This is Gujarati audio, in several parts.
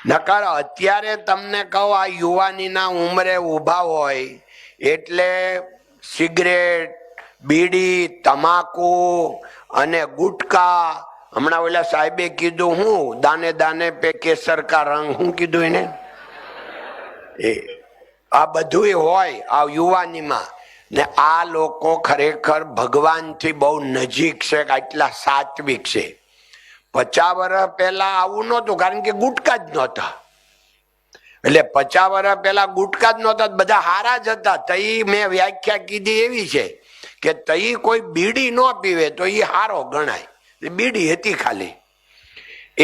નકર અત્યારે તમને કહું આ યુવાનીના ઉંમરે ઊભા હોય એટલે સિગરેટ, બીડી, તમાકુ અને ગુટકા, હમણાં ઓલા સાહેબે કીધું હું દાને દાને પે કેસર કા રંગ, હું કીધું એને, એ આ બધું હોય આ યુવાનીમાં. ને આ લોકો ખરેખર ભગવાનથી બહુ નજીક છે, આટલા સાત્વિક છે. 50 વર્ષ પહેલા આવું નહોતું, કારણ કે ગુટકા જ નહોતા. એટલે 50 વર્ષ પહેલા ગુટકા જ નહોતા, બધા હારા જ હતા. તઈ મેં વ્યાખ્યા કીધી એવી છે કે તઈ કોઈ બીડી ન પીવે તો એ હારો ગણાય, બીડી હતી ખાલી.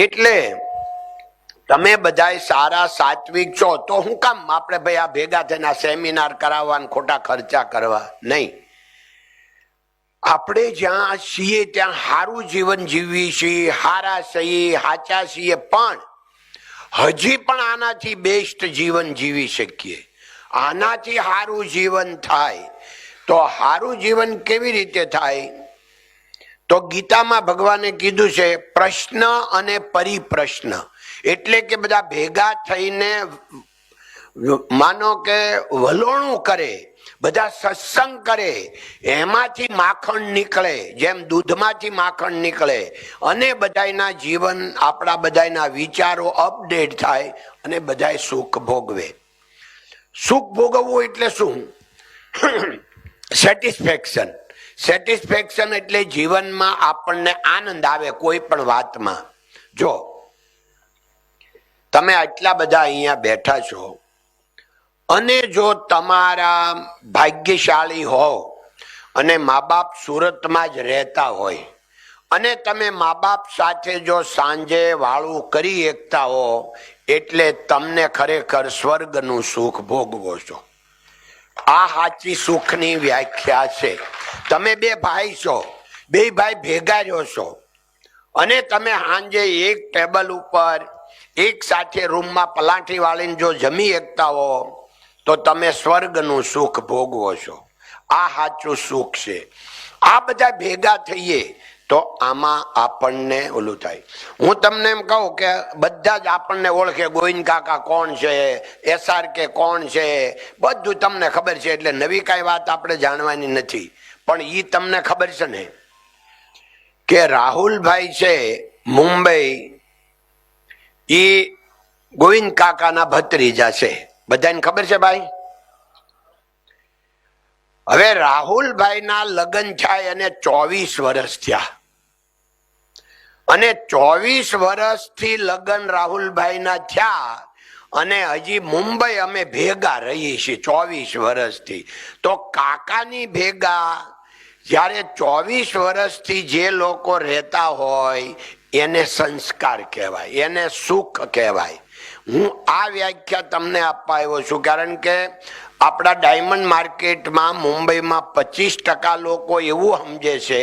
એટલે તમે બધા સારા સાત્વિક છો તો હું કામ આપણે ભાઈ આ ભેગા થઈને સેમિનાર કરાવવા, ખોટા ખર્ચા કરવા નહીં. આપણે જ્યાં છીએ ત્યાં સારું જીવન જીવીએ છીએ, હારા છીએ, હાચા છીએ, પણ હજી પણ આનાથી બેસ્ટ જીવન જીવી શકીએ. આનાથી સારું જીવન થાય તો સારું જીવન કેવી રીતે થાય? તો ગીતામાં ભગવાને કીધું છે પ્રશ્ન અને પરિપ્રશ્ન, એટલે કે બધા ભેગા થઈને માનો કે વલોણું કરે, બધા સત્સંગ કરે, એમાંથી માખણ નીકળે, જેમ દૂધમાંથી માખણ નીકળે, અને બધાના જીવન, આપણા બધાના વિચારો અપડેટ થાય અને બધા સુખ ભોગવે. સુખ ભોગવવું એટલે શું? સેટિસ્ફેક્શન. સેટિસ્ફેક્શન એટલે જીવનમાં આપણને આનંદ આવે કોઈ પણ વાતમાં. જો તમે આટલા બધા અહીંયા બેઠા છો અને જો તમારા ભાગ્યશાળી હોવ અને મા બાપ સુરતમાં જ રહેતા હોય અને તમે મા બાપ સાથે જો સાંજે વાળું કરી એકતા હો, એટલે તમને ખરેખર સ્વર્ગનું સુખ ભોગવો છો. આ સાચી સુખની વ્યાખ્યા છે. તમે બે ભાઈ છો, બે ભાઈ ભેગા રહ્યો છો અને તમે સાંજે એક ટેબલ ઉપર એક સાથે રૂમમાં પલાઠી વાળીને જો જમી એકતા હો તો તમે સ્વર્ગનું સુખ ભોગવો છો. આ સાચું સુખ છે. આ બધા ભેગા થઈએ તો આમાં આપણને ઓલું થાય. હું તમને એમ કહું કે બધા જ આપણને ઓળખે, ગોવિંદ કાકા કોણ છે, SRK કોણ છે, બધું તમને ખબર છે. એટલે નવી કાંઈ વાત આપણે જાણવાની નથી. પણ એ તમને ખબર છે ને કે રાહુલભાઈ છે મુંબઈ, એ ગોવિંદ કાકાના ભત્રીજા છે. બધાને ખબર છે ભાઈ? હવે રાહુલભાઈ ના લગ્ન થાય અને 24 વર્ષ થયા, અને 24 વર્ષથી લગ્ન રાહુલભાઈ ના થયા અને હજી મુંબઈ અમે ભેગા રહીએ છીએ 24 વર્ષથી. તો કાકાની ભેગા જ્યારે 24 વર્ષથી જે લોકો રહેતા હોય એને સંસ્કાર કહેવાય, એને સુખ કહેવાય. હું આ વ્યાખ્યા તમને આપવા આવ્યો છું, કારણ કે આપણા ડાયમંડ માર્કેટમાં મુંબઈમાં 25% લોકો એવું સમજે છે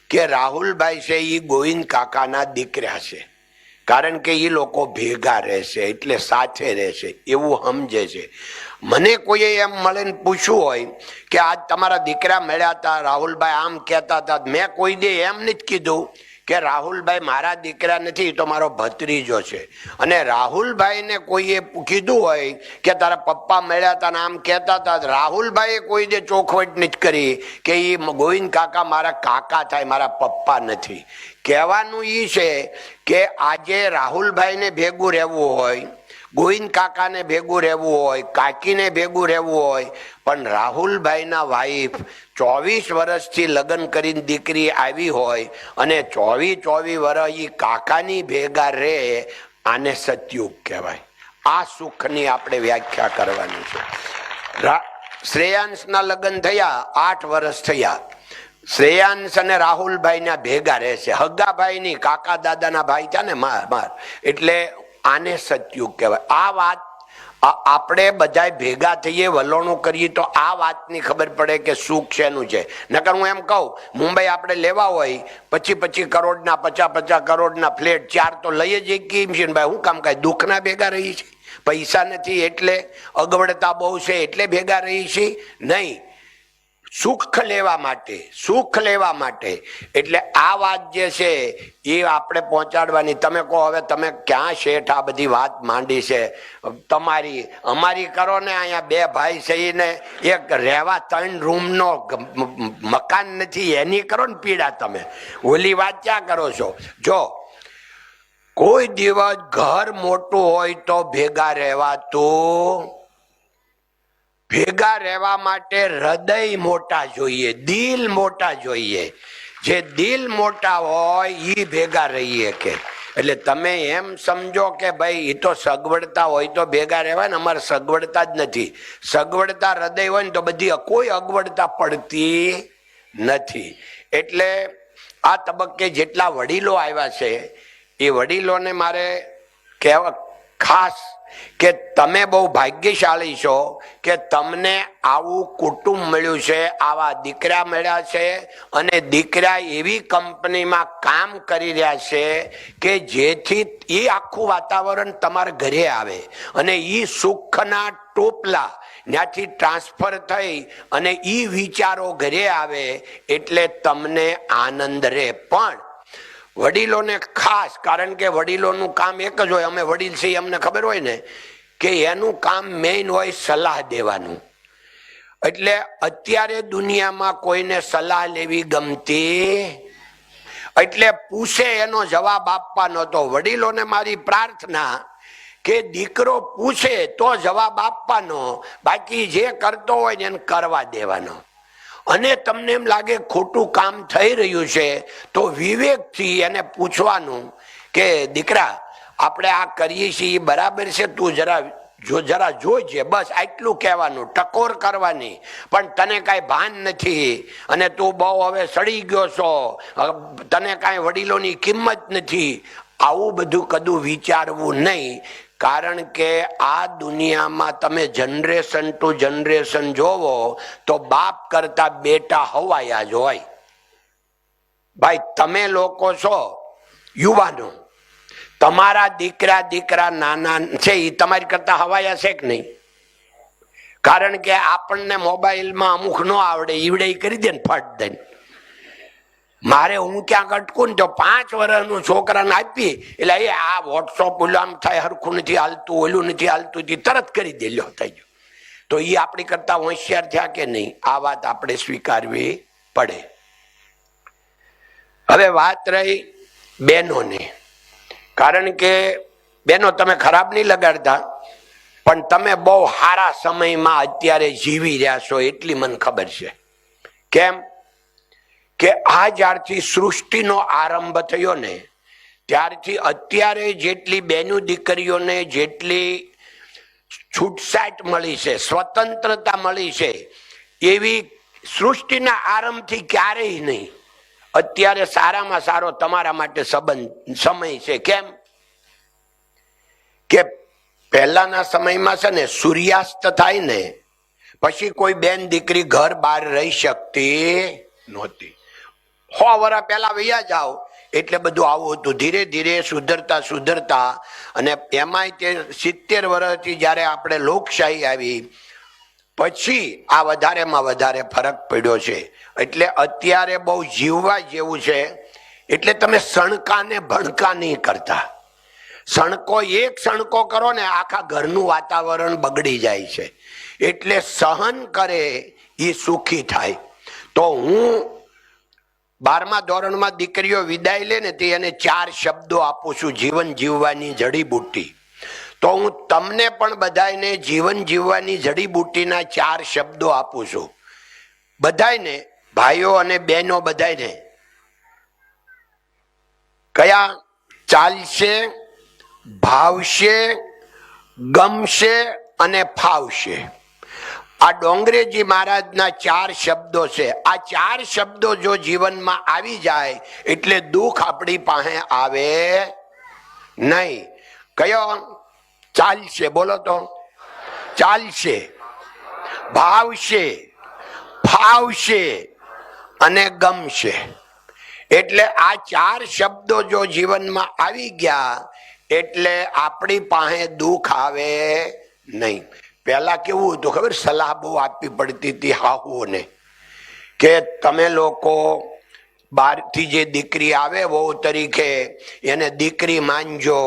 કે રાહુલભાઈ છે એ ગોવિંદ કાકાના દીકરા છે, કારણ કે એ લોકો ભેગા રહેશે એટલે સાથે રહેશે એવું સમજે છે. મને કોઈએ એમ મળીને પૂછ્યું હોય કે આજ તમારા દીકરા મળ્યા હતા, રાહુલભાઈ આમ કહેતા હતા, મેં કોઈ દે એમ નથી કીધું કે રાહુલભાઈ મારા દીકરા નથી, તો મારો ભત્રીજો છે. અને રાહુલભાઈને કોઈએ કીધું હોય કે તારા પપ્પા મળ્યા હતા ને આમ કહેતા હતા, રાહુલભાઈએ કોઈ દે ચોખવટ નથી કરી કે એ ગોવિંદ કાકા મારા કાકા થાય, મારા પપ્પા નથી. કહેવાનું એ છે કે આજે રાહુલભાઈને ભેગું રહેવું હોય, ગોવિંદ કાકાને ભેગું રહેવું હોય, કાકીને ભેગું રહેવું હોય, પણ રાહુલભાઈના વાઈફ 24 વર્ષથી લગ્ન કરીને દીકરી આવી હોય અને 24 વર્ષ એ કાકાની ભેગા રહે, આને સતયુગ કહેવાય. આ સુખની આપણે વ્યાખ્યા કરવાની છે. શ્રેયાંશના લગ્ન થયા 8 વર્ષ થયા. શ્રેયાંશ અને રાહુલભાઈ ના ભેગા રહેશે, હગાભાઈ ની, કાકા દાદાના ભાઈ છે ને માર, એટલે આને સતયુગ કહેવાય. આ વાત આપણે બધા ભેગા થઈએ, વલોણું કરીએ તો આ વાતની ખબર પડે કે સુખ શેનું છે. નકર હું એમ કહું મુંબઈ આપણે લેવા હોય 25 કરોડના 50 કરોડના ફ્લેટ 4 તો લઈ જ કેમ છે ભાઈ? હું કામ કાંઈ દુઃખના ભેગા રહી છે? પૈસા નથી એટલે, અગવડતા બહુ છે એટલે ભેગા રહી છે? નહીં. સુખ લેવા માટે એટલે આ વાત જે છે એ આપણે પહોંચાડવાની. તમે કહો હવે તમે ક્યાં શેઠ આ બધી વાત માંડી છે તમારી અમારી કરો ને. અહીંયા બે ભાઈ છે ને એક રહેવા 3 રૂમનો મકાન નથી એની કરો ને પીડા. તમે ઓલી વાત ક્યાં કરો છો? જો કોઈ દિવસ ઘર મોટું હોય તો ભેગા રહેવા માટે હૃદય મોટા જોઈએ, દિલ મોટા જોઈએ. જે દિલ મોટા હોય એ ભેગા રહીએ કે. એટલે તમે એમ સમજો કે ભાઈ એ તો સગવડતા હોય તો ભેગા રહેવાય ને. અમારે સગવડતા જ નથી. સગવડતા હૃદય હોય ને તો બધી કોઈ અગવડતા પડતી નથી. એટલે આ તબક્કે જેટલા વડીલો આવ્યા છે એ વડીલોને મારે કહેવા ખાસ કે તમે બહુ ભાગ્યશાળી છો કે તમને આવું કુટુંબ મળ્યું છે, આવા દીકરા મળ્યા છે અને દીકરા એવી કંપનીમાં કામ કરી રહ્યા છે કે જેથી એ આખું વાતાવરણ તમારા ઘરે આવે અને એ સુખના ટોપલા ત્યાંથી ટ્રાન્સફર થઈ અને એ વિચારો ઘરે આવે એટલે તમને આનંદ રહે. પણ વડીલોને ખાસ, કારણ કે વડીલોનું કામ એક જ હોય. અમે વડીલ છીએ અમને ખબર હોય ને કે એનું કામ મેઇન હોય સલાહ દેવાનું. એટલે અત્યારે દુનિયામાં કોઈને સલાહ લેવી ગમતી એટલે પૂછે એનો જવાબ આપવાનો. તો વડીલોને મારી પ્રાર્થના કે દીકરો પૂછે તો જવાબ આપવાનો, બાકી જે કરતો હોય ને એને કરવા દેવાનો. અને તમને એમ લાગે ખોટું કામ થઈ રહ્યું છે તો વિવેકથી એને પૂછવાનું કે દીકરા આપણે આ કરીએ છીએ બરાબર છે, તું જરા જોજે. બસ આટલું કહેવાનું. ટકોર કરવાની. પણ તને કાંઈ ભાન નથી અને તું બહુ હવે સડી ગયો છો, તને કાંઈ વડીલોની કિંમત નથી, આવું બધું કદું વિચારવું નહીં. કારણ કે આ દુનિયામાં તમે જનરેશન ટુ જનરેશન જોવો તો બાપ કરતા બેટા હવાયા જ હોય. ભાઈ તમે લોકો છો યુવાનો, તમારા દીકરા નાના છે એ તમારી કરતા હવાયા છે કે નહીં? કારણ કે આપણને મોબાઈલમાં અમુક ન આવડે, ઈવડે કરી દે ને ફટ દઈને. મારે હું ક્યાંક અટકું ને તો 5 વર્ષનું છોકરાને આપી એટલે એ આ વોટ્સઅપ ઓલું આમ થાય, હરખું નથી હાલતું, ઓલું નથી હાલતું, તરત કરી દે લ્યો થઈ ગયું. તો એ આપણી કરતા હોશિયાર થયા કે નહીં? આ વાત આપણે સ્વીકારવી પડે. હવે વાત રહી બહેનોને. કારણ કે બહેનો તમે ખરાબ નહીં લગાડતા, પણ તમે બહુ સારા સમયમાં અત્યારે જીવી રહ્યા છો એટલી મને ખબર છે. કેમ કે આ જ્યારથી સૃષ્ટિનો આરંભ થયો ને ત્યારથી અત્યારે જેટલી બહેનો દીકરીઓને જેટલી છૂટછાટ મળી છે, સ્વતંત્રતા મળી છે, એવી સૃષ્ટિના આરંભથી ક્યારેય નહીં. અત્યારે સારામાં સારો તમારા માટે સમય છે. કેમ કે પહેલાના સમયમાં છે ને સૂર્યાસ્ત થાય ને પછી કોઈ બેન દીકરી ઘર બહાર રહી શકતી નહોતી. 100 વર્ષ પહેલા વૈયા જાઓ એટલે બધું આવું હતું. ધીરે ધીરે સુધરતા અને એમાંય તે 70 વર્ષથી જયારે આપણે લોકશાહી આવી પછી આ વધારેમાં વધારે ફરક પડ્યો છે. એટલે અત્યારે બહુ જીવવા જેવું છે. એટલે તમે સણકા ને ભણકા નહીં કરતા. એક સણકો કરો ને આખા ઘરનું વાતાવરણ બગડી જાય છે. એટલે સહન કરે એ સુખી થાય. તો હું 12મા ધોરણમાં દીકરીઓ વિદાય લે ને તે એને 4 શબ્દો આપું છું, જીવન જીવવાની જડીબુટ્ટી. તો હું તમને પણ બધાને જીવન જીવવાની જડીબુટ્ટીના 4 શબ્દો આપું છું. બધાને, ભાઈઓ અને બહેનો બધાને. કયા? ચાલશે, ભાવશે, ગમશે અને ફાવશે. આ ડોંગરેજી મહારાજના 4 શબ્દો છે. આ 4 શબ્દો જો જીવનમાં આવી જાય એટલે દુઃખ આપણી પાસે આવે નહીં. કયો? ચાલશે. બોલો તો. ચાલશે, ભાવશે, ફાવશે અને ગમશે. એટલે આ 4 શબ્દો જો જીવનમાં આવી ગયા એટલે આપણી પાસે દુઃખ આવે નહીં. પહેલા કેવું હતું ખબર? સલાહ બહુ આપવી પડતી હતી હાહુઓને કે તમે લોકો બહારથી જે દીકરી આવે વહુ તરીકે એને દીકરી માનજો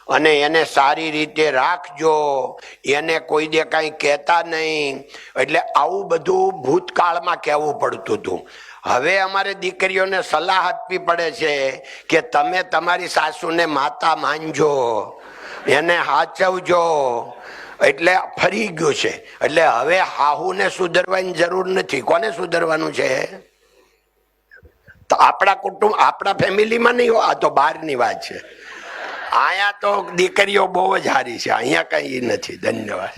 અને એને સારી રીતે રાખજો, એને કોઈ દે કાંઈ કહેતા નહીં. એટલે આવું બધું ભૂતકાળમાં કહેવું પડતું હતું. હવે અમારે દીકરીઓને સલાહ આપવી પડે છે કે તમે તમારી સાસુને માતા માનજો, એને સાચવજો. એટલે ફરી ગયું છે. એટલે હવે હાહુને સુધરવાની જરૂર નથી. કોને સુધરવાનું છે? તો આપણા કુટુંબ, આપણા ફેમિલીમાં નહીં હોય, આ તો બહારની વાત છે. અહીંયા તો દીકરીઓ બહુ જ સારી છે, અહીંયા કઈ નથી. ધન્યવાદ.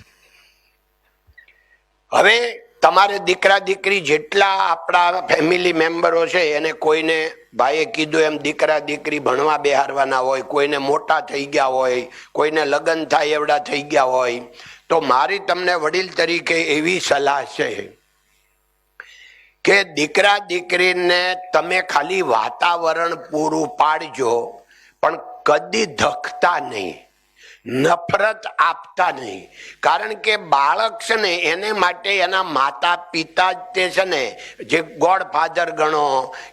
હવે તમારે દીકરા દીકરી જેટલા આપણા ફેમિલી મેમ્બરો છે એને કોઈને ભાઈએ કીધું એમ દીકરા દીકરી ભણવા બેહારવાના હોય, કોઈને મોટા થઈ ગયા હોય, કોઈને લગ્ન થાય એવડા થઈ ગયા હોય, તો મારી તમને વડીલ તરીકે એવી સલાહ છે કે દીકરા દીકરીને તમે ખાલી વાતાવરણ પૂરું પાડજો, પણ કદી ધકતા નહીં, નફરત આપતા નહીં. કારણ કે બાળક છે ને એને માટે એના માતા પિતા જ તે છે ને જે ગોડ ફાધર ગણો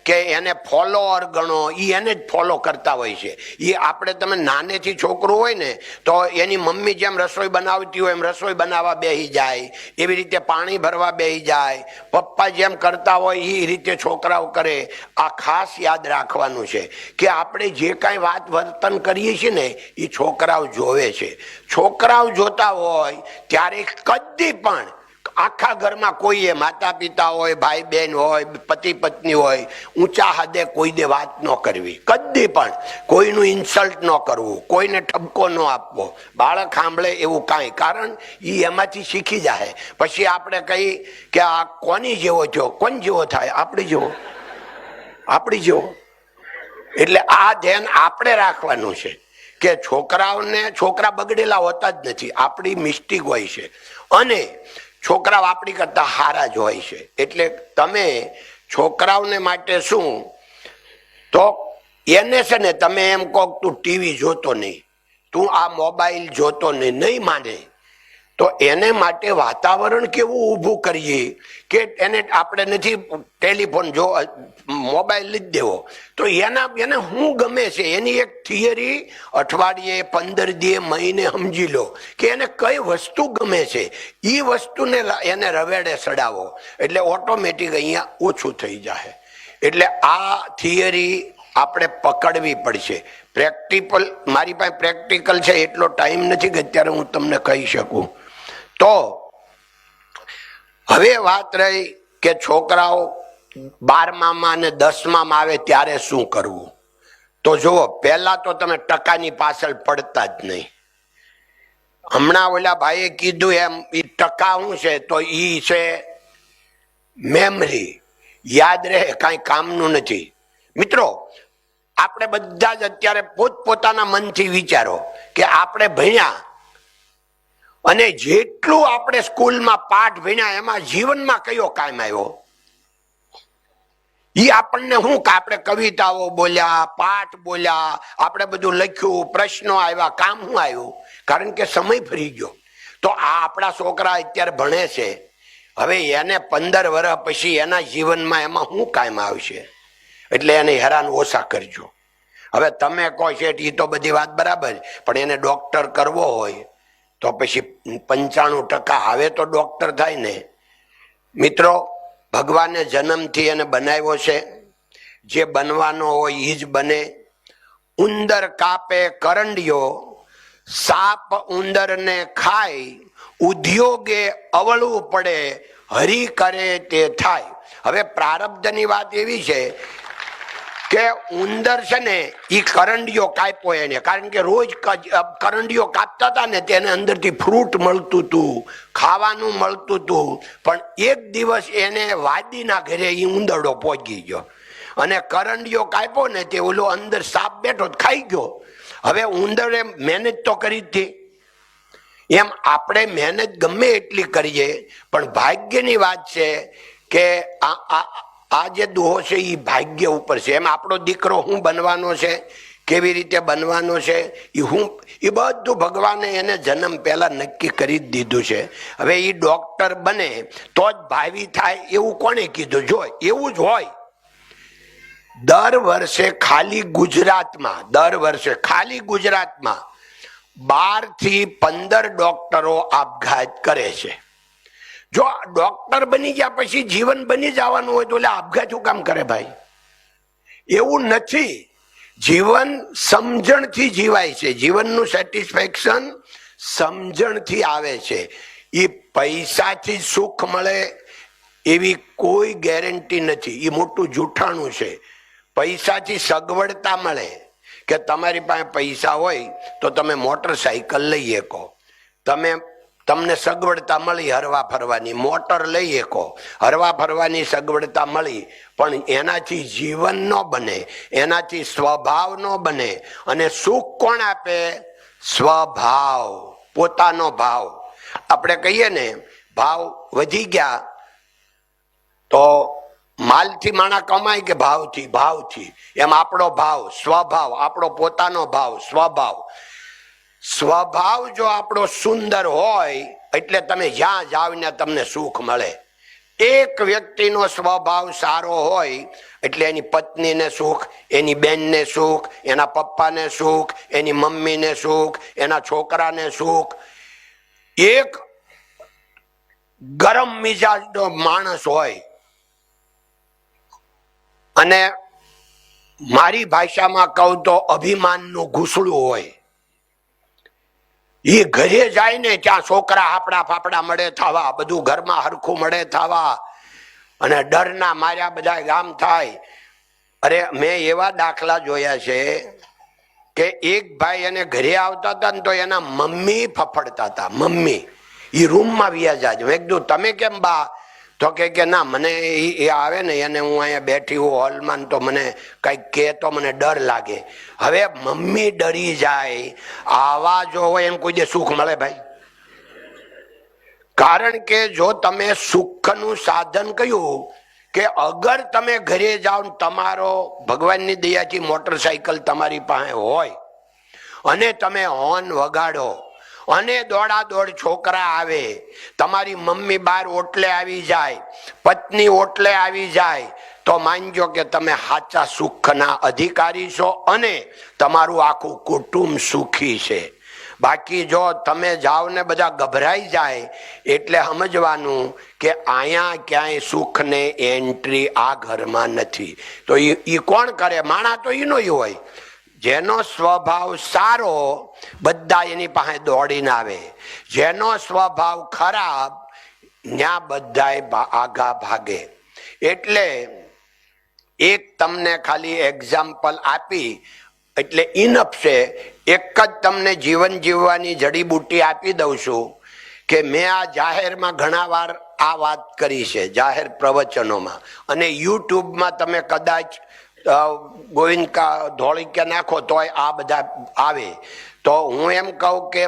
કે એને ફોલોઅર ગણો, એ એને જ ફોલો કરતા હોય છે. એ આપણે તમે નાનેથી છોકરું હોય ને તો એની મમ્મી જેમ રસોઈ બનાવતી હોય એમ રસોઈ બનાવવા બેસી જાય, એવી રીતે પાણી ભરવા બેસી જાય, પપ્પા જેમ કરતા હોય એ રીતે છોકરાઓ કરે. આ ખાસ યાદ રાખવાનું છે કે આપણે જે કાંઈ વાત વર્તન કરીએ છીએ ને એ છોકરાઓ જોવે છે. છોકરાઓ જોતા હોય ત્યારે કદી પણ આખા ઘરમાં કોઈએ માતા પિતા હોય, ભાઈ બહેન હોય, પતિ પત્ની હોય, ઊંચા હદે કોઈ દે વાત ન કરવી, કદી પણ કોઈનું ઇન્સલ્ટ ન કરવું, કોઈને ઠપકો ન આપવો. બાળક સાંભળે એવું કાંઈ, કારણ એ એમાંથી શીખી જાય. પછી આપણે કહી કે આ કોની જેવો થયો, કોણ જેવો થાય? આપણી જેવો, આપણી જેવો. એટલે આ ધ્યાન આપણે રાખવાનું છે કે છોકરાઓને, છોકરા બગડેલા હોતા જ નથી, આપણી મિસ્ટેક હોય છે અને છોકરાઓ આપણી કરતા હારા જ હોય છે. એટલે તમે છોકરાઓને માટે શું, તો એને છે ને તમે એમ કહો તું ટીવી જોતો નહીં, તું આ મોબાઈલ જોતો નહીં, નહીં માને તો એને માટે વાતાવરણ કેવું ઊભું કરીએ કે એને આપણે નથી ટેલિફોન જો મોબાઈલ લીધ દેવો તો એને શું ગમે છે એની એક થિયરી અઠવાડિયે 15 દિવસે મહિને સમજી લો કે એને કઈ વસ્તુ ગમે છે, એ વસ્તુને એને રવેડે ચડાવો એટલે ઓટોમેટિક અહીંયા ઓછું થઈ જાય. એટલે આ થિયરી આપણે પકડવી પડશે. પ્રેક્ટિકલ, મારી પાસે પ્રેક્ટિકલ છે એટલો ટાઈમ નથી કે અત્યારે હું તમને કહી શકું. તો હવે વાત રહી કે છોકરાઓ 12મા અને 10મા આવે ત્યારે શું કરવું. તો જુઓ, પહેલા તો તમે ટકાની પાછળ પડતા જ નહીં. હમણાં ઓલા ભાઈએ કીધું એમ એ ટકા શું છે, તો ઈ છે મેમરી, યાદ રહે, કાંઈ કામનું નથી. મિત્રો, આપણે બધા જ અત્યારે પોતપોતાના મનથી વિચારો કે આપણે ભણ્યા અને જેટલું આપણે સ્કૂલમાં પાઠ ભણ્યા એમાં જીવનમાં કયો કામ આવ્યો? એ આપણને શું કે આપણે કવિતાઓ બોલ્યા, પાઠ બોલ્યા, આપણે બધું લખ્યું, પ્રશ્નો આવ્યા, કામ શું આવ્યું? કારણ કે સમય ફરી ગયો. તો આ આપણા છોકરા અત્યારે ભણે છે, હવે એને 15 વર્ષ પછી એના જીવનમાં એમાં શું કામ આવશે? એટલે એને હેરાન ઓછા કરજો. હવે તમે કહો છે એ તો બધી વાત બરાબર, પણ એને ડોક્ટર કરવો હોય તો પછી 95% આવે તો ડોક્ટર થાય ને. મિત્રો, ભગવાને જન્મથી એને બનાવ્યો છે, જે બનવાનો હોય એ જ બને. ઉંદર કાપે કરંડિયો, સાપ ઉંદરને ખાય, ઉદ્યોગે અવળવું પડે, હરી કરે તે થાય. હવે પ્રારબ્ધની વાત એવી છે કે ઉંદર છે ને એ કરંડિયો કાપ્યો એને, કારણ કે રોજ કરંડિયો કાપતા હતા ને તેને અંદરથી ફ્રૂટ મળતું હતું, ખાવાનું મળતું હતું. પણ એક દિવસ એને વાદીના ઘરે એ ઉંદરડો પહોંચી ગયો અને કરંડિયો કાપ્યો ને તે ઓલો અંદર સાપ બેઠો ખાઈ ગયો. હવે ઉંદરે મહેનત તો કરી જ હતી. એમ આપણે મહેનત ગમે એટલી કરીએ પણ ભાગ્યની વાત છે કે આ જે દોહો છે એ ભાગ્ય ઉપર છે. એમ આપણો દીકરો શું બનવાનો છે કેવી રીતે બનવાનું છે એ બધું ભગવાને એને જન્મ પહેલા નક્કી કરી જ દીધું છે. હવે એ ડોક્ટર બને તો જ ભાવિ થાય એવું કોણે કીધું? જો એવું જ હોય, દર વર્ષે ખાલી ગુજરાતમાં 12 થી 15 ડોક્ટરો આપઘાત કરે છે. જો ડોક્ટર બની ગયા પછી જીવન બની જવાનું હોય તો એટલે આપઘાત શું કામ કરે ભાઈ? એવું નથી. જીવન સમજણથી જીવાય છે. જીવનનું સેટિસ્ફેક્શન સમજણથી આવે છે. એ પૈસાથી સુખ મળે એવી કોઈ ગેરંટી નથી. એ મોટું જૂઠાણું છે. પૈસાથી સગવડતા મળે કે તમારી પાસે પૈસા હોય તો તમે મોટરસાયકલ લઈ શકો, તમને સગવડતા મળી હરવા ફરવાની, મોટર લઈ શકો, હરવા ફરવાની સગવડતા મળી, પણ એનાથી જીવન ન બને, એનાથી સ્વભાવ ન બને. અને સુખ કોણ આપે? સ્વભાવ, પોતાનો ભાવ. આપણે કહીએ ને ભાવ વધી ગયા તો માલથી માણા કમાય કે ભાવથી? એમ આપણો ભાવ, સ્વભાવ, આપણો પોતાનો ભાવ, સ્વભાવ જો આપણો સુંદર હોય એટલે તમે જ્યાં જાવ ને તમને સુખ મળે. એક વ્યક્તિનો સ્વભાવ સારો હોય એટલે એની પત્નીને સુખ, એની બેનને સુખ, એના પપ્પાને સુખ, એની મમ્મીને સુખ, એના છોકરાને સુખ. એક ગરમ મિજાજનો માણસ હોય અને મારી ભાષામાં કહું તો અભિમાનનું ઘૂસડું હોય, એ ઘરે જાય ને ત્યાં છોકરા હાપડા ફાપડા મળે થવા, બધું ઘરમાં હરખું મળે થવા, અને ડરના માર્યા બધા ગામ થાય. અરે મેં એવા દાખલા જોયા છે કે એક ભાઈ એને ઘરે આવતા હતા ને તો એના મમ્મી ફફડતા હતા. મમ્મી એ રૂમમાં વ્યા જાય. મેં કીધું તમે કેમ બા? તો કે ના મને એ આવે ને એને હું અહીંયા બેઠી હું હોલમાં તો મને કઈક કે તો મને ડર લાગે. હવે મમ્મી ડરી જાય, આવા જો હોય એને કોઈ દે સુખ મળે ભાઈ? કારણ કે જો તમે સુખનું સાધન કહ્યું કે અગર તમે ઘરે જાઓ તમારો ભગવાનની દયાથી મોટરસાયકલ તમારી પાસે હોય અને તમે હોર્ન વગાડો અને દોડાદોડ છોકરા આવે, તમારી મમ્મી બહાર ઓટલે આવી જાય, પત્ની ઓટલે આવી જાય, તો માનજો કે તમે સાચા સુખના અધિકારી છો અને તમારું આખું કુટુંબ સુખી છે. બાકી જો તમે જાઓ ને બધા ગભરાઈ જાય એટલે સમજવાનું કે અહીંયા ક્યાંય સુખને એન્ટ્રી આ ઘરમાં નથી. તો એ કોણ કરે? માણા તો એનો હોય જેનો સ્વભાવ સારો, બધા એની પાસે દોડીને આવે. જેનો સ્વભાવ ખરાબ, ત્યાં બધા આગા ભાગે. એટલે એક તમને ખાલી એક્ઝામ્પલ આપી એટલે ઇનફ છે. એક જ તમને જીવન જીવવાની જડીબુટ્ટી આપી દઉં છું કે મેં આ જાહેરમાં ઘણા વાર આ વાત કરી છે, જાહેર પ્રવચનોમાં, અને યુટ્યુબમાં તમે કદાચ ગોવિંદકા ધોળિકા નાખો તોય આ બધા આવે. તો હું એમ કહું કે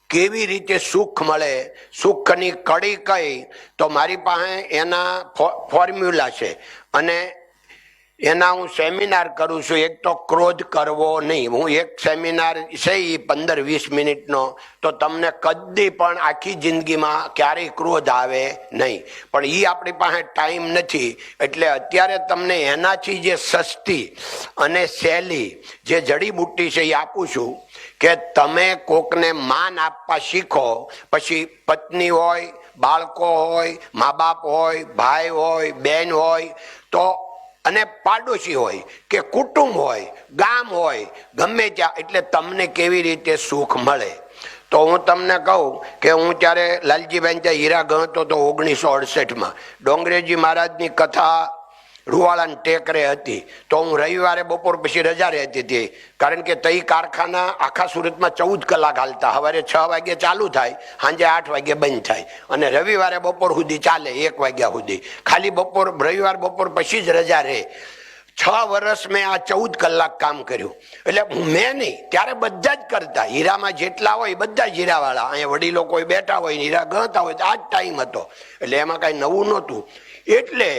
કેવી રીતે સુખ મળે, સુખની કડી કઈ, તો મારી પાસે એના ફોર્મ્યુલા છે અને એના હું સેમિનાર કરું છું. એક તો ક્રોધ કરવો નહીં. હું એક સેમિનાર છે એ 15-20 મિનિટનો, તો તમને કદી પણ આખી જિંદગીમાં ક્યારેય ક્રોધ આવે નહીં. પણ એ આપણી પાસે ટાઈમ નથી એટલે અત્યારે તમને એનાથી જે સસ્તી અને સહેલી જે જડીબુટ્ટી છે એ આપું છું કે તમે કોકને માન આપવા શીખો. પછી પત્ની હોય, બાળકો હોય, મા બાપ હોય, ભાઈ હોય, બેન હોય, તો અને પાડોશી હોય કે કુટુંબ હોય, ગામ હોય, ગમે ત્યાં, એટલે તમને કેવી રીતે સુખ મળે. તો હું તમને કહું કે હું ત્યારે લાલજીભાઈ ત્યાં હીરા ગણતો તો 1968માં ડોંગરેજી મહારાજની કથા રૂવાળાને ટેકરે હતી. તો હું રવિવારે બપોર પછી રજા રહેતી હતી, કારણ કે તઈ કારખાના આખા સુરતમાં 14 કલાક હાલતા. સવારે 6 વાગે ચાલુ થાય, સાંજે 8 વાગે બંધ થાય, અને રવિવારે બપોર સુધી ચાલે 1 વાગ્યા સુધી. ખાલી રવિવાર બપોર પછી જ રજા રહે. 6 વર્ષ મેં આ 14 કલાક કામ કર્યું. એટલે મેં નહીં, ત્યારે બધા જ કરતા. હીરામાં જેટલા હોય બધા જ હીરાવાળા, અહીંયા વડીલો કોઈ બેઠા હોય, હીરા ગણતા હોય, તો આ જ ટાઈમ હતો. એટલે એમાં કાંઈ નવું નહોતું. એટલે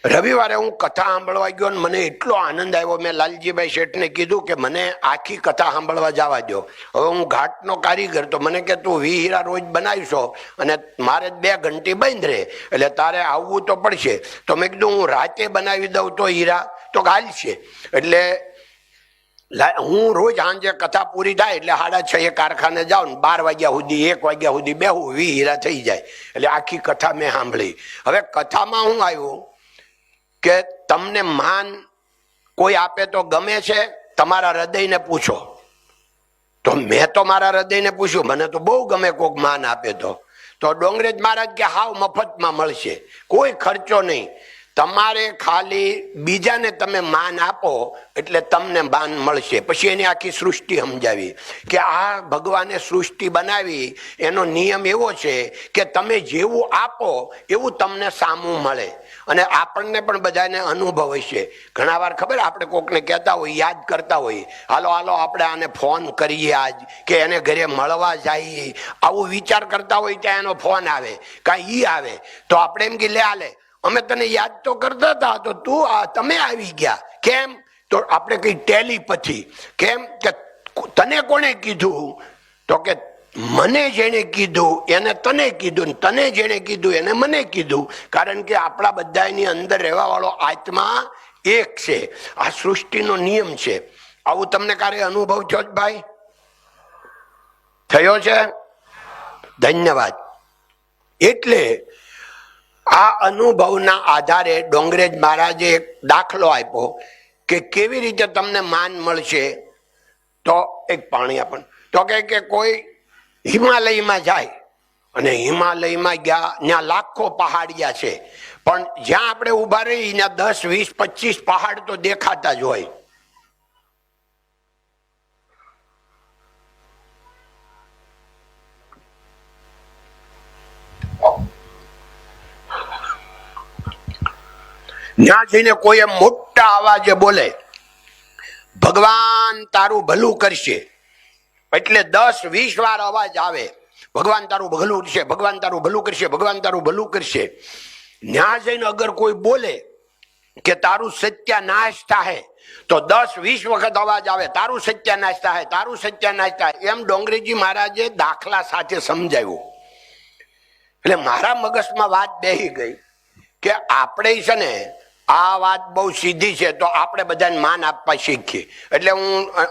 રવિવારે હું કથા સાંભળવા ગયો ને મને એટલો આનંદ આવ્યો. મેં લાલજીભાઈ શેઠને કીધું કે મને આખી કથા સાંભળવા જવા દો. હવે હું ઘાટનો કારીગર, તો મને કે તું હીરા રોજ બનાવીશો અને મારે 2 ઘંટી બંધ રહે એટલે તારે આવવું તો પડશે. તો મેં કીધું હું રાતે બનાવી દઉં તો હીરા તો હાલશે. એટલે હું રોજ સાંજે કથા પૂરી થાય એટલે 6:30 કારખાને જાઉં ને 12 વાગ્યા સુધી 1 વાગ્યા સુધી બેહું, હીરા થઈ જાય. એટલે આખી કથા મેં સાંભળી. હવે કથામાં હું આવ્યું કે તમને માન કોઈ આપે તો ગમે છે? તમારા હૃદયને પૂછો. તો મેં તો મારા હૃદયને પૂછ્યું, મને તો બહુ ગમે કોક માન આપે તો ડોંગરેજ મહારાજ કે હાવ મફતમાં મળશે, કોઈ ખર્ચો નહીં. તમારે ખાલી બીજાને તમે માન આપો એટલે તમને માન મળશે. પછી એની આખી સૃષ્ટિ સમજાવી કે આ ભગવાને સૃષ્ટિ બનાવી, એનો નિયમ એવો છે કે તમે જેવું આપો એવું તમને સામું મળે. અને આપણને પણ બધાને અનુભવ હશે. ઘણા વાર ખબર આપણે કોકને કહેતા હોય, યાદ કરતા હોય, હાલો હાલો આપણે આને ફોન કરીએ આજ, કે એને ઘરે મળવા જઈએ, આવું વિચાર કરતા હોય ત્યાં એનો ફોન આવે, કાંઈ ઈ આવે તો આપણે એમ કે લે આલે અમે તને યાદ તો કરતા હતા, તો તું તમે આવી ગયા કેમ? તો આપણે કઈ ટેલિપથી. કેમ કે તને કોણે કીધું? તો કે મને જેને કીધું એને તને કીધું, ને તને જેને કીધું એને મને કીધું. કારણ કે આપણા બધાની અંદર રહેવા વાળો આત્મા એક છે. આ સૃષ્ટિનો નિયમ છે. આવું તમને ક્યારે અનુભવ થયો ભાઈ? થયો છે? ધન્યવાદ. એટલે આ અનુભવના આધારે ડોંગરેજ મહારાજે એક દાખલો આપ્યો કે કેવી રીતે તમને માન મળશે. તો એક પાણી આપણ તો કે કોઈ હિમાલયમાં જાય અને હિમાલયમાં ગયા, ત્યાં લાખો પહાડિયા છે, પણ જ્યાં આપણે ઉભા રહી ત્યાં 10, 20, 25 પહાડ તો દેખાતા જ હોય. ત્યાં જઈને કોઈ એમ મોટા અવાજે બોલે, ભગવાન તારું ભલું કરશે, એટલે 10, 20 વાર અવાજ આવે, ભગવાન તારું ભલું કરશે, ભગવાન તારું ભલું કરશે, ભગવાન તારું ભલું કરશે. ત્યાં જઈને અગર કોઈ બોલે કે તારું સત્યાનાશ થાય, તો 10, 20 વખત અવાજ આવે, તારું સત્યાનાશ થાય, તારું સત્યાનાશ થાય. એમ ડોંગરેજી મહારાજે દાખલા સાથે સમજાવ્યું. એટલે મારા મગજમાં વાત બેસી ગઈ કે આપણે છે ને આ વાત બહુ સીધી છે, તો આપણે બધાને માન આપવા શીખીએ. એટલે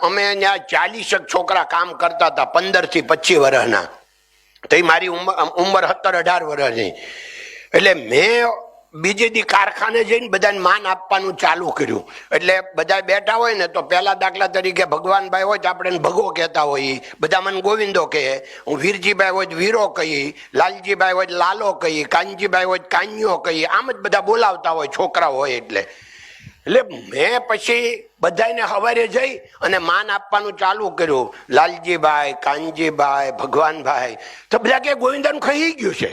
અમે ત્યાં 40 છોકરા કામ કરતા હતા, 15 થી 25 વર્ષના. તો મારી ઉંમર 17, 18 વર્ષની. એટલે મેં બીજે દી કારખાને જઈને બધાને માન આપવાનું ચાલુ કર્યું. એટલે બધા બેઠા હોય ને તો પહેલા દાખલા તરીકે ભગવાનભાઈ હોય તો આપણે ભગવો કહેતા હોઈએ, બધા મને ગોવિંદો કહે, હું વીરજીભાઈ હોય વીરો કહી, લાલજીભાઈ હોય લાલો કહી, કાનજીભાઈ હોય કાન્યો કહી, આમ જ બધા બોલાવતા હોય છોકરા હોય. એટલે મેં પછી બધાને સવારે જઈ અને માન આપવાનું ચાલુ કર્યું, લાલજીભાઈ, કાનજીભાઈ, ભગવાનભાઈ. તો બધા કે ગોવિંદાનું ખાઈ ગયું છે.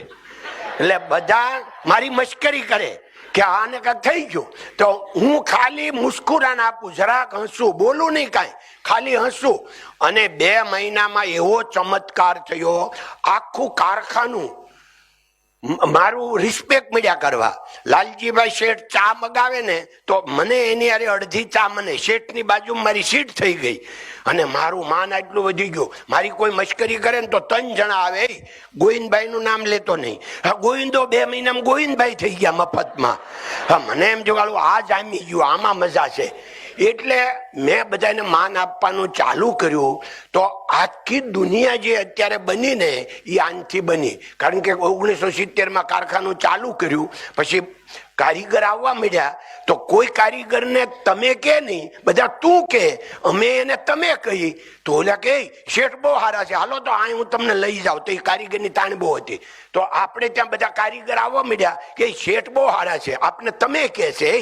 એટલે બધા મારી મશ્કરી કરે કે આને કાંઈક થઈ ગયું. તો હું ખાલી મુસ્કુરાન આપું, જરાક હસું, બોલું નહીં કાંઈ, ખાલી હસું. અને 2 મહિનામાં એવો ચમત્કાર થયો, આખું કારખાનું મારું રિસ્પેક્ટ મળ્યા કરવા. લાલજીભાઈ શેઠ ચા મગાવે ને તો મને એની અરે અડધી ચા મને શેઠની બાજુમાં મારી સીટ થઈ ગઈ. અને મારું માન આટલું વધી ગયું. મારી કોઈ મશ્કરી કરે ને તો 3 જણા આવે, ગોવિંદભાઈ નું નામ લેતો નહીં, ગોવિંદો 2 મહિનામાં ગોવિંદભાઈ થઈ ગયા મફતમાં. મને એમ જોવાળું આ જામી ગયું, આમાં મજા છે. એટલે મેં બધાને માન આપવાનું ચાલુ કર્યું. તો આખી દુનિયા જે અત્યારે બની ને એ આનથી બની. કારણ કે 1970માં કારખાનું ચાલુ કર્યું, પછી કારીગર આવવા મળ્યા. તો કોઈ કારીગરને તમે કે નહીં, બધા તું કે, અમે એને તમે કહી. તો ઓલા કે શેઠ બહુ સારા છે, હાલો તો આ હું તમને લઈ જાઉં. તો એ કારીગરની તાણ બહુ હતી. તો આપણે ત્યાં બધા કારીગર આવવા મળ્યા કે શેઠ બહુ સારા છે, આપને તમે કે છે.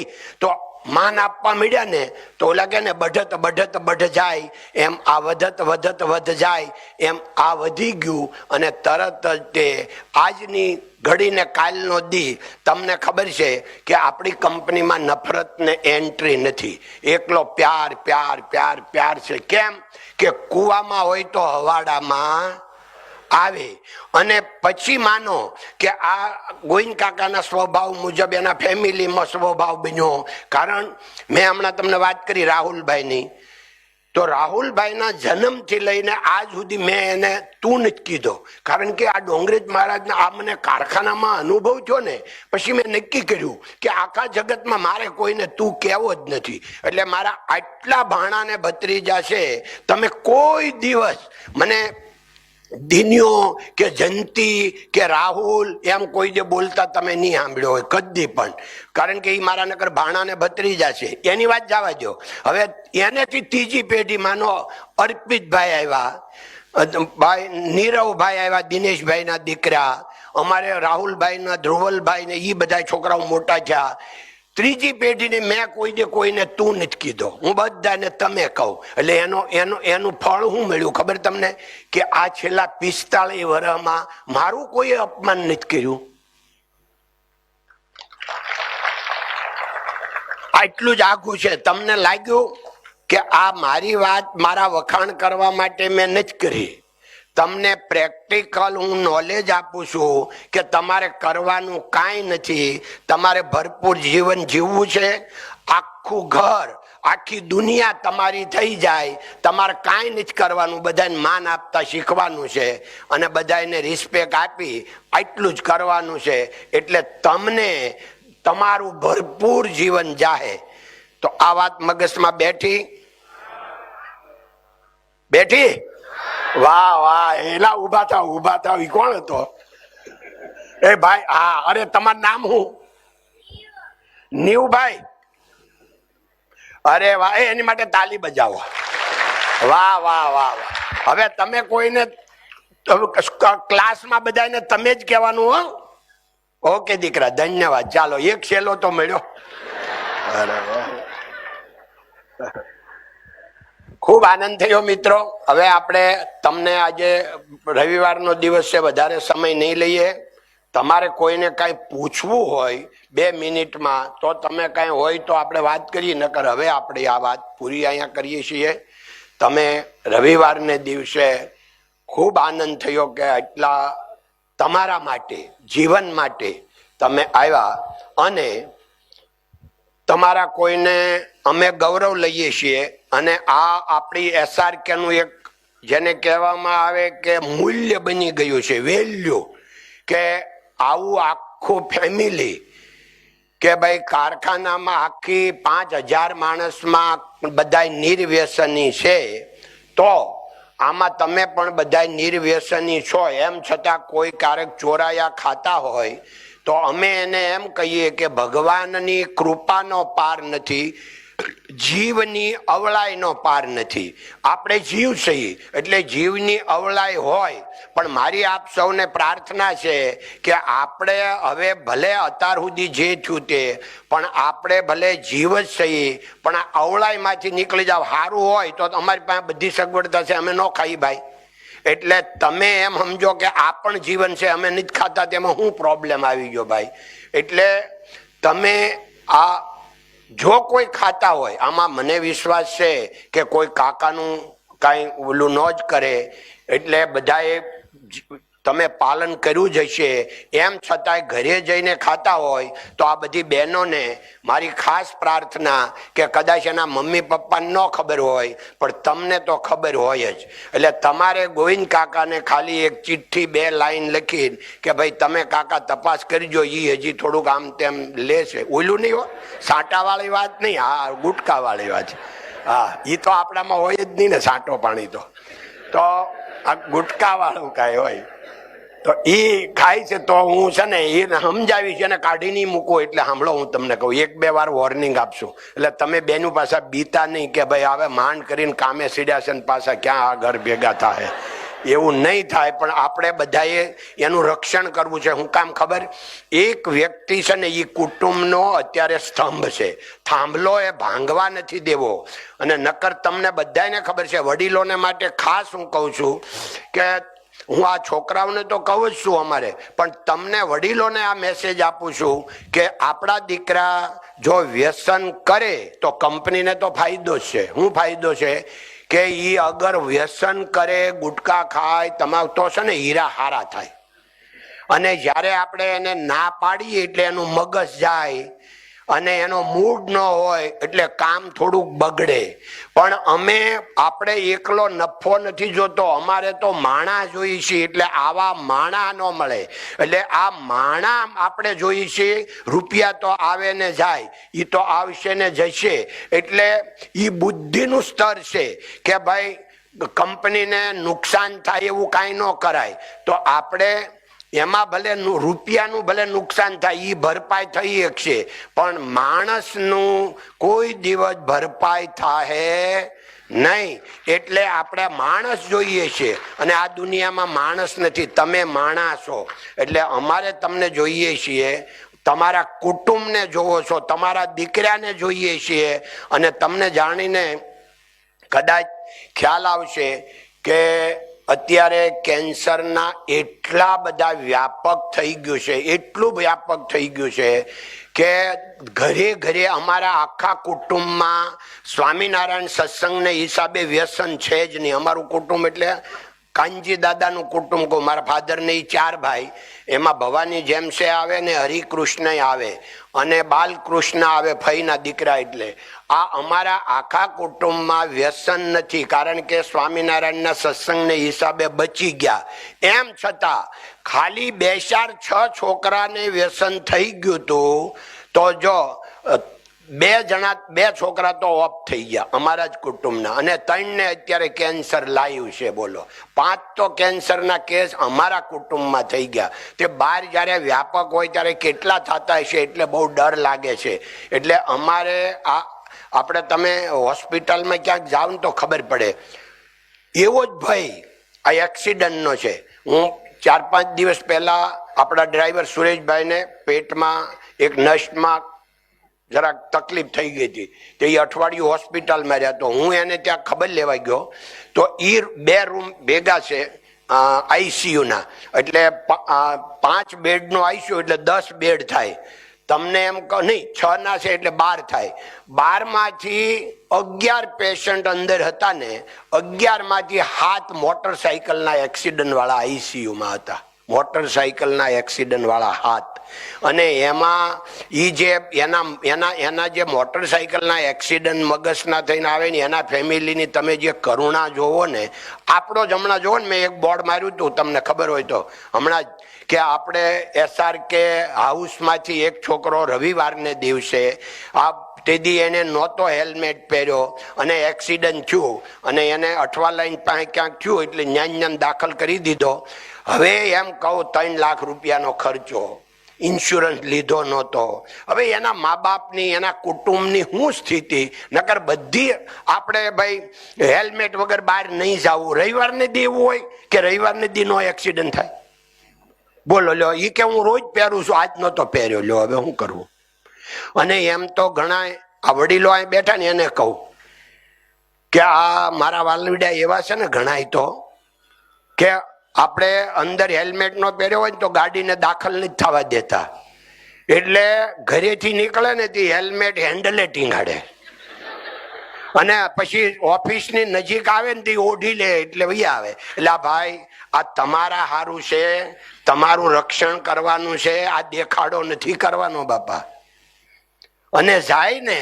તો માન આપવા મળ્યા ને તો ઓલા કે ને બઢત બઢત બઢ જાય એમ આ વધત વધત વધ જાય એમ આ વધી ગયું. અને તરત જ તે આજની ઘડીને કાલનો દી તમને ખબર છે કે આપણી કંપનીમાં નફરતને એન્ટ્રી નથી, એકલો પ્યાર પ્યાર પ્યાર પ્યાર છે. કેમ કે કુવામાં હોય તો હવાડામાં આવે અને પછી માનો કે આ ગોવિંદ કાકાના સ્વભાવ મુજબ એના ફેમિલીમાં સ્વભાવ બન્યો. કારણ મેં હમણાં તમને વાત કરી રાહુલભાઈની, તો રાહુલભાઈના જન્મથી લઈને આજ સુધી મેં એને તું નથી કીધો. કારણ કે આ ડોંગરેજ મહારાજના આ મને કારખાનામાં અનુભવ થયો ને પછી મેં નક્કી કર્યું કે આખા જગતમાં મારે કોઈને તું કહેવો જ નથી. એટલે મારા આટલા ભાણા ને ભત્રીજા છે, તમે કોઈ દિવસ મને દિન્યો કે જંતી કે રાહુલ એમ કોઈ જે બોલતા તમે નહીં સાંભળ્યો હોય કદી પણ. કારણ કે એ મારા નકર ભાણા ને ભત્રીજા છે, એની વાત જવા દો. હવે એનેથી ત્રીજી પેઢી માનો અર્પિતભાઈ આવ્યા, ભાઈ નીરવભાઈ આવ્યા, દિનેશભાઈ ના દીકરા, અમારે રાહુલભાઈ ના ધ્રુવલભાઈ ને એ બધા છોકરાઓ મોટા થયા. ત્રીજી પેઢીને મેં કોઈને તું નથી કીધો, હું બધાને તમે કહું. એટલે એનું ફળ શું મળ્યું ખબર તમને? કે આ છેલ્લા 45 વર્ષમાં મારું કોઈ અપમાન નથી કર્યું. આટલું જ આખું છે. તમને લાગ્યું કે આ મારી વાત મારા વખાણ કરવા માટે મેં નથી કરી. તમને પ્રેક્ટિકલ હું નોલેજ આપું છું કે તમારે કરવાનું કાંઈ નથી. તમારે ભરપૂર જીવન જીવવું છે. આખું ઘર આખી દુનિયા તમારી થઈ જાય, તમારે કાંઈ નથી કરવાનું. બધાને માન આપતા શીખવાનું છે અને બધાને રિસ્પેક્ટ આપી આટલું જ કરવાનું છે. એટલે તમને તમારું ભરપૂર જીવન જાહે. તો આ વાત મગજમાં બેઠી? વાહ વાહ, એલા ઉભા થાવ. ઈ કોણ હતો? એ ભાઈ, હા. અરે તમારું નામ શું? નીવભાઈ. અરે વાહ, એની માટે તાલી બજાવો. વાહ વાહ વાહ વાહ. હવે તમે કોઈને ક્લાસમાં બધાને તમે જ કહેવાનું હો. ઓકે દીકરા, ધન્યવાદ. ચાલો, એક છેલ્લો તો મળ્યો. અરે વાહ, ખૂબ આનંદ થયો મિત્રો. હવે આપણે તમને આજે રવિવારનો દિવસ છે, વધારે સમય નહીં લઈએ. તમારે કોઈને કાંઈ પૂછવું હોય 2 મિનિટમાં તો તમે કાંઈ હોય તો આપણે વાત કરીએ, નકર હવે આપણે આ વાત પૂરી અહીંયા કરીએ છીએ. તમે રવિવારને દિવસે ખૂબ આનંદ થયો કે એટલા તમારા માટે, જીવન માટે તમે આવ્યા. અને તમારા કોઈને અમે ગૌરવ લઈએ છીએ. અને આ આપણી SRK નું એક જેને કહેવામાં આવે કે મૂલ્ય બની ગયું છે, વેલ્યુ. કે આવું આખું ફેમિલી કે ભાઈ કારખાનામાં આખી 5000 માણસમાં બધા નિર્વ્યસની છે, તો આમાં તમે પણ બધા નિર્વ્યસની છો. એમ છતાં કોઈ ક્યારેક ચોરાયા ખાતા હોય તો અમે એને એમ કહીએ કે ભગવાનની કૃપાનો પાર નથી, જીવની અવળાઈનો પાર નથી. આપણે જીવ છીએ એટલે જીવની અવળાઈ હોય, પણ મારી આપ સૌને પ્રાર્થના છે કે આપણે હવે ભલે અત્યાર સુધી જે થયું તે, પણ આપણે ભલે જીવ જ છીએ, પણ આ અવળાઈમાંથી નીકળી જાવ. સારું હોય તો અમારી પાસે બધી સગવડતા છે, અમે ન ખાઈ ભાઈ. એટલે તમે એમ સમજો કે આ પણ જીવન છે, અમે નથી ખાતા, તેમાં શું પ્રોબ્લેમ આવી ગયો ભાઈ? એટલે તમે આ જો કોઈ ખાતા હોય, આમાં મને વિશ્વાસ છે કે કોઈ કાકાનું કાંઈ ઓલું ન જ કરે, એટલે બધાએ તમે પાલન કર્યું જ હશે. એમ છતાંય ઘરે જઈને ખાતા હોય તો આ બધી બહેનોને મારી ખાસ પ્રાર્થના કે કદાચ એના મમ્મી પપ્પાને ન ખબર હોય પણ તમને તો ખબર હોય જ. એટલે તમારે ગોવિંદ કાકાને ખાલી એક ચિઠ્ઠી 2 લાઈન લખીને કે ભાઈ તમે કાકા તપાસ કરજો, એ હજી થોડુંક આમ તેમ લે છે. ઓલું નહીં હોય, સાંટાવાળી વાત નહીં, હા ગુટકાવાળી વાત. હા, એ તો આપણામાં હોય જ નહીં ને, સાંટો પાણી તો આ ગુટકાવાળું કાંઈ હોય તો એ ખાય છે. તો હું છે ને એ સમજાવીશ, એને કાઢી નહીં મૂકું. એટલે સાંભળો, હું તમને કહું, 1-2 વાર વોર્નિંગ આપશું. એટલે તમે બેનું પાછા બીતા નહીં કે ભાઈ હવે માંડ કરીને કામે સીડ્યા છે ને પાછા ક્યાં આ ઘર ભેગા થાય. એવું નહીં થાય. પણ આપણે બધાએ એનું રક્ષણ કરવું છે. હું કામ ખબર? એક વ્યક્તિ છે ને એ કુટુંબનો અત્યારે સ્તંભ છે. થાંભલો એ ભાંગવા નથી દેવો. અને નકર તમને બધાને ખબર છે, વડીલોને માટે ખાસ હું કહું છું કે હું આ છોકરાઓને તો કહું જ છું અમારે, પણ તમને વડીલોને આ મેસેજ આપું છું કે આપણા દીકરા જો વ્યસન કરે તો કંપનીને તો ફાયદો જ છે. શું ફાયદો છે? કે ઈ અગર વ્યસન કરે, ગુટકા ખાય, તમાકુ, તો છે ને હીરા હારા થાય. અને જ્યારે આપણે એને ના પાડીએ એટલે એનું મગજ જાય અને એનો મૂડ ન હોય એટલે કામ થોડુંક બગડે. પણ આપણે એકલો નફો નથી જોતો, અમારે તો માણા જોઈએ છે. એટલે આવા માણા ન મળે. એટલે આ માણા આપણે જોઈએ છીએ. રૂપિયા તો આવે ને જાય, એ તો આવશે ને જશે. એટલે એ બુદ્ધિનું સ્તર છે કે ભાઈ કંપનીને નુકસાન થાય એવું કાંઈ ન કરાય. તો આપણે એમાં ભલે રૂપિયાનું ભલે નુકસાન થાય, એ ભરપાઈ થઈ શકશે, પણ માણસનું કોઈ દિવસ ભરપાઈ થાય નહીં. એટલે આપણે માણસ જોઈએ છે અને આ દુનિયામાં માણસ નથી, તમે માણસ છો. એટલે અમારે તમને જોઈએ છીએ, તમારા કુટુંબને જોવો છો, તમારા દીકરાને જોઈએ છીએ. અને તમને જાણીને કદાચ ખ્યાલ આવશે કે અત્યારે કેન્સરના એટલા બધા વ્યાપક થઈ ગયું છે, એટલું વ્યાપક થઈ ગયું છે કે ઘરે ઘરે અમારા આખા કુટુંબમાં સ્વામિનારાયણ સત્સંગને હિસાબે વ્યસન છે જ નહીં. અમારું કુટુંબ એટલે કાનજી દાદાનું કુટુંબ કહું. મારા ફાધરને 4 ભાઈ, એમાં ભવાની જેમસે આવે ને હરિકૃષ્ણ આવે અને બાલકૃષ્ણ આવે, ફઈના દીકરા. એટલે આ અમારા આખા કુટુંબમાં વ્યસન નથી, કારણ કે સ્વામિનારાયણના સત્સંગને હિસાબે બચી ગયા. એમ છતાં ખાલી 2-4-6 છોકરાને વ્યસન થઈ ગયું હતું. તો જો 2 છોકરા તો ઓફ થઈ ગયા અમારા જ કુટુંબના, અને 3 ને અત્યારે કેન્સર લાવ્યું છે. બોલો, 5 તો કેન્સરના કેસ અમારા કુટુંબમાં થઈ ગયા. તે બહાર જ્યારે વ્યાપક હોય ત્યારે કેટલા થતા હશે, એટલે બહુ ડર લાગે છે. એટલે અમારે આપણે તમે હોસ્પિટલમાં ક્યાંક જાઓ ને તો ખબર પડે. એવો જ ભય આ એક્સિડન્ટનો છે. હું 4-5 દિવસ પહેલા આપણા ડ્રાઈવર સુરેશભાઈને પેટમાં એક નસમાં જરાક તકલીફ થઈ ગઈ હતી, તો એ અઠવાડિયું હોસ્પિટલમાં રહ્યા. તો હું એને ત્યાં ખબર લેવા ગયો, તો એ 2 રૂમ ભેગા છે આઈસીયુના. એટલે 5 બેડનો આઈસીયુ એટલે 10 બેડ થાય. તમને એમ કહો નહીં, 6 ના છે એટલે 12 થાય. 12 માંથી 11 પેશન્ટ અંદર હતા ને 11 માંથી 7 મોટરસાયકલના એક્સિડન્ટ વાળા આઈસીયુમાં હતા. મોટરસાયકલના એક્સિડન્ટ વાળા 7. અને એમાં એ જે એના જે મોટરસાયકલના એક્સિડન્ટ મગજના થઈને આવે ને એના ફેમિલીની તમે જે કરુણા જોવો ને, આપણો જ હમણાં જોવો ને, મેં એક બોર્ડ માર્યું હતું, તમને ખબર હોય તો હમણાં કે આપણે SRK હાઉસમાંથી એક છોકરો રવિવારને દિવસે તેથી એને નહોતો હેલ્મેટ પહેર્યો અને એક્સિડન્ટ થયું અને એને અઠવા લાઈન પાસે ક્યાંક થયું એટલે ન્યાન દાખલ કરી દીધો. હવે એમ કહું 3 લાખ રૂપિયાનો ખર્ચો, ઇન્સ્યોરન્સ લીધો નહોતો. હવે એના મા બાપની, એના કુટુંબની શું સ્થિતિ? નકર બધી આપણે ભાઈ હેલ્મેટ વગર બહાર નહીં જવું. રવિવારને દી એવું હોય કે રવિવારને દી નો એક્સિડન્ટ થાય? બોલો લ્યો, એ કે હું રોજ પહેરું છું, આજ નહોતો પહેર્યો. લ્યો, હવે શું કરવું? અને એમ તો ઘણા આ વડીલો અહીં બેઠા ને એને કહું કે આ મારા વાલવીડા એવા છે ને ઘણા, તો કે આપણે અંદર હેલ્મેટ નો પહેર્યો હોય તો ગાડીને દાખલ નથી થવા દેતા. એટલે ઘરેથી નીકળે ને તે હેલ્મેટ હેન્ડલે ટીંગાડે અને પછી ઓફિસની નજીક આવે ને તે ઓઢી લે એટલે વહી આવે. એટલે ભાઈ, આ તમારા હારું છે, તમારું રક્ષણ કરવાનું છે, આ દેખાડો નથી કરવાનો બાપા. અને જાય ને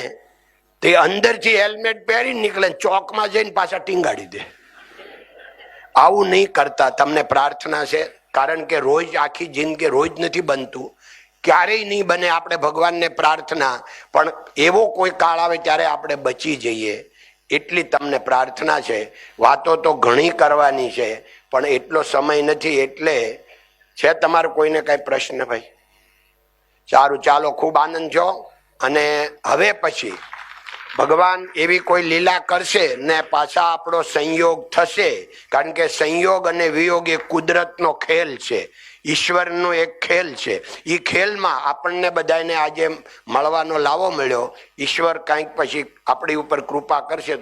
તે અંદરથી હેલ્મેટ પહેરી નીકળે, ચોકમાં જઈને પાછા ટીંગાડી દે. આવું નહીં કરતા. તમને પ્રાર્થના છે, કારણ કે રોજ આખી જિંદગી રોજ નથી બનતું, ક્યારેય નહીં બને. આપણે ભગવાનને પ્રાર્થના, પણ એવો કોઈ કાળ આવે ત્યારે આપણે બચી જઈએ એટલી તમને પ્રાર્થના છે. વાતો તો ઘણી કરવાની છે પણ એટલો સમય નથી. એટલે છે તમારો કોઈને કઈ પ્રશ્ન? ભાઈ સારું, ચાલો, ખૂબ આનંદ છો. અને હવે પછી ભગવાન એવી કોઈ લીલા કરશે ને પાછા આપણો સંયોગ થશે, કારણ કે સંયોગ અને વિયોગ એ કુદરતનો ખેલ છે, ઈશ્વરનો એક ખેલ છે. એ ખેલમાં આપણને બધાને આજે મળવાનો લાવો મળ્યો. ઈશ્વર કાંઈક પછી આપણી ઉપર કૃપા કરશે તો